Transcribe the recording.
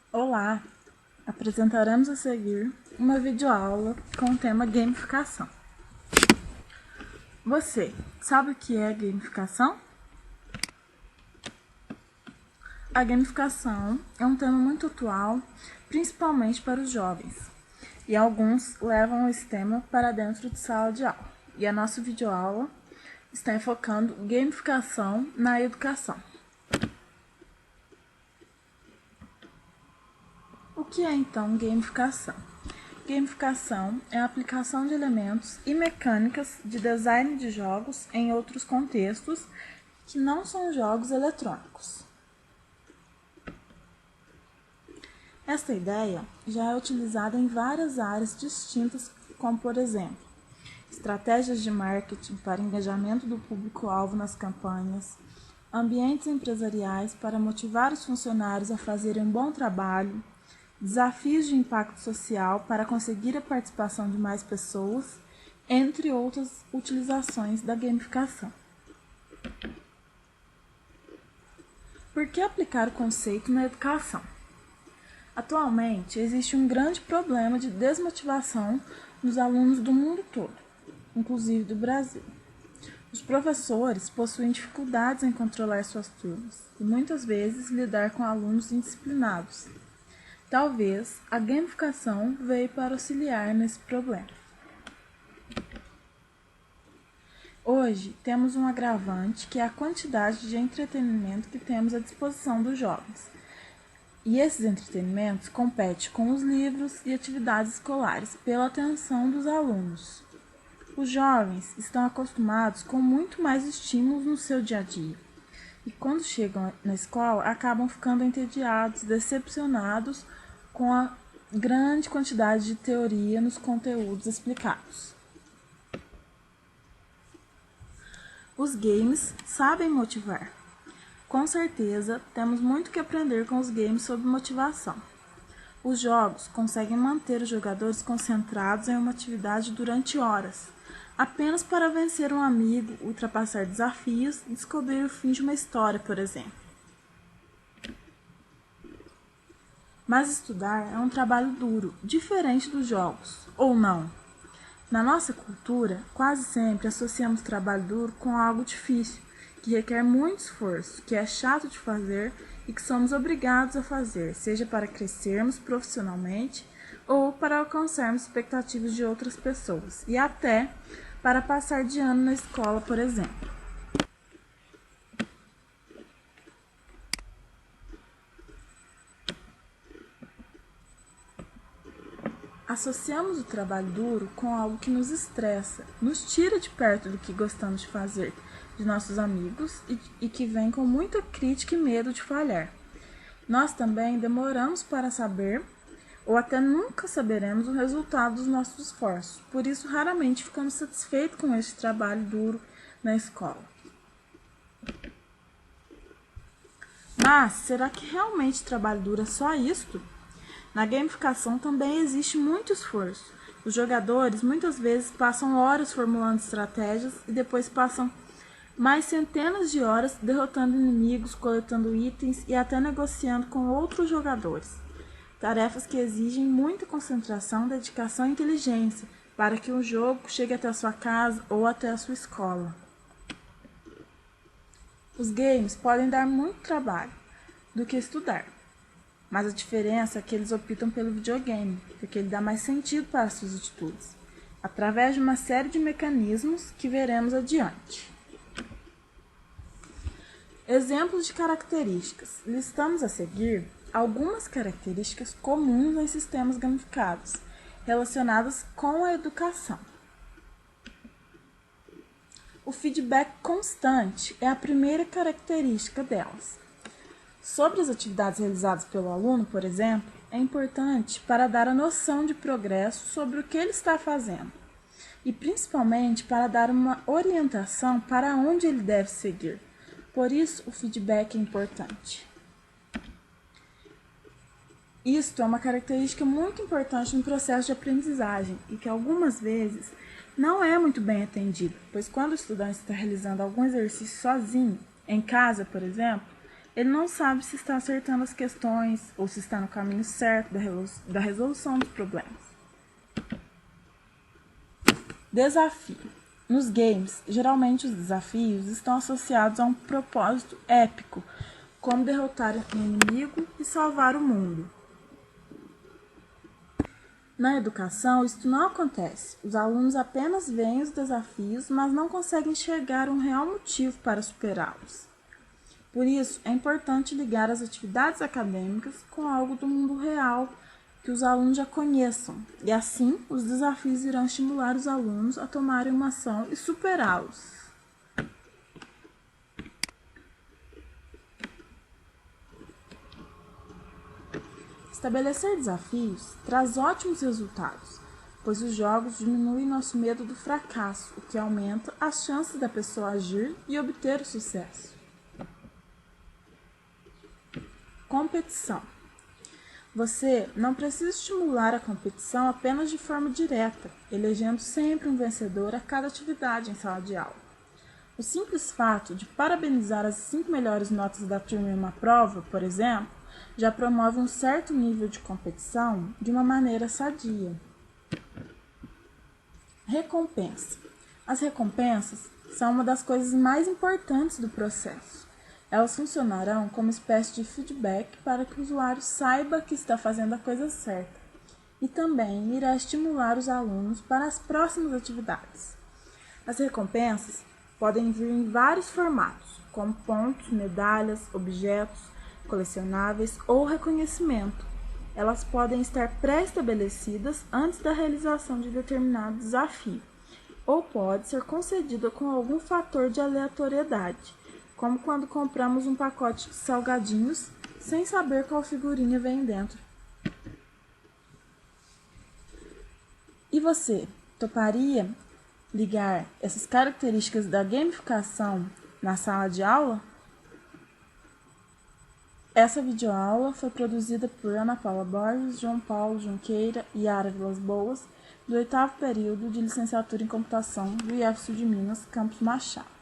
Olá! Apresentaremos a seguir uma videoaula com o tema gamificação. Você sabe o que é gamificação? A gamificação é um tema muito atual, principalmente para os jovens, e alguns levam esse tema para dentro de sala de aula. E a nossa videoaula está enfocando gamificação na educação. O que é então gamificação? Gamificação é a aplicação de elementos e mecânicas de design de jogos em outros contextos que não são jogos eletrônicos. Esta ideia já é utilizada em várias áreas distintas, como por exemplo, estratégias de marketing para engajamento do público-alvo nas campanhas, ambientes empresariais para motivar os funcionários a fazerem um bom trabalho, desafios de impacto social para conseguir a participação de mais pessoas, entre outras utilizações da gamificação. Por que aplicar o conceito na educação? Atualmente, existe um grande problema de desmotivação nos alunos do mundo todo, inclusive do Brasil. Os professores possuem dificuldades em controlar suas turmas e muitas vezes lidar com alunos indisciplinados. Talvez a gamificação veio para auxiliar nesse problema. Hoje temos um agravante que é a quantidade de entretenimento que temos à disposição dos jovens. E esses entretenimentos competem com os livros e atividades escolares pela atenção dos alunos. Os jovens estão acostumados com muito mais estímulos no seu dia a dia. E quando chegam na escola, acabam ficando entediados, decepcionados com a grande quantidade de teoria nos conteúdos explicados. Os games sabem motivar. Com certeza, temos muito que aprender com os games sobre motivação. Os jogos conseguem manter os jogadores concentrados em uma atividade durante horas, apenas para vencer um amigo, ultrapassar desafios e descobrir o fim de uma história, por exemplo. Mas estudar é um trabalho duro, diferente dos jogos, ou não? Na nossa cultura, quase sempre associamos trabalho duro com algo difícil, que requer muito esforço, que é chato de fazer e que somos obrigados a fazer, seja para crescermos profissionalmente ou para alcançarmos expectativas de outras pessoas, e até para passar de ano na escola, por exemplo. Associamos o trabalho duro com algo que nos estressa, nos tira de perto do que gostamos de fazer, de nossos amigos e que vem com muita crítica e medo de falhar. Nós também demoramos para saber ou até nunca saberemos o resultado dos nossos esforços, por isso raramente ficamos satisfeitos com este trabalho duro na escola. Mas será que realmente trabalho duro é só isto? Na gamificação também existe muito esforço. Os jogadores muitas vezes passam horas formulando estratégias e depois passam mais centenas de horas derrotando inimigos, coletando itens e até negociando com outros jogadores. Tarefas que exigem muita concentração, dedicação e inteligência para que o jogo chegue até a sua casa ou até a sua escola. Os games podem dar muito trabalho do que estudar. Mas a diferença é que eles optam pelo videogame, porque ele dá mais sentido para suas atitudes, através de uma série de mecanismos que veremos adiante. Exemplos de características. Listamos a seguir algumas características comuns em sistemas gamificados, relacionadas com a educação. O feedback constante é a primeira característica delas. Sobre as atividades realizadas pelo aluno, por exemplo, é importante para dar a noção de progresso sobre o que ele está fazendo e principalmente para dar uma orientação para onde ele deve seguir. Por isso, o feedback é importante. Isto é uma característica muito importante no processo de aprendizagem e que algumas vezes não é muito bem atendido, pois quando o estudante está realizando algum exercício sozinho, em casa, por exemplo, Ele não sabe se está acertando as questões ou se está no caminho certo da resolução dos problemas. Desafio. Nos games, geralmente os desafios estão associados a um propósito épico, como derrotar um inimigo e salvar o mundo. Na educação, isso não acontece. Os alunos apenas veem os desafios, mas não conseguem enxergar um real motivo para superá-los. Por isso, é importante ligar as atividades acadêmicas com algo do mundo real que os alunos já conheçam, e assim os desafios irão estimular os alunos a tomarem uma ação e superá-los. Estabelecer desafios traz ótimos resultados, pois os jogos diminuem nosso medo do fracasso, o que aumenta as chances da pessoa agir e obter o sucesso. Competição. Você não precisa estimular a competição apenas de forma direta, elegendo sempre um vencedor a cada atividade em sala de aula. O simples fato de parabenizar as 5 melhores notas da turma em uma prova, por exemplo, já promove um certo nível de competição de uma maneira sadia. Recompensa. As recompensas são uma das coisas mais importantes do processo. Elas funcionarão como espécie de feedback para que o usuário saiba que está fazendo a coisa certa e também irá estimular os alunos para as próximas atividades. As recompensas podem vir em vários formatos, como pontos, medalhas, objetos, colecionáveis ou reconhecimento. Elas podem estar pré-estabelecidas antes da realização de determinado desafio, ou pode ser concedida com algum fator de aleatoriedade, como quando compramos um pacote de salgadinhos sem saber qual figurinha vem dentro. E você, toparia ligar essas características da gamificação na sala de aula? Essa videoaula foi produzida por Ana Paula Borges, João Paulo Junqueira e Yara Vilas Boas, do 8º período de licenciatura em computação do IF Sul de Minas, Campus Machado.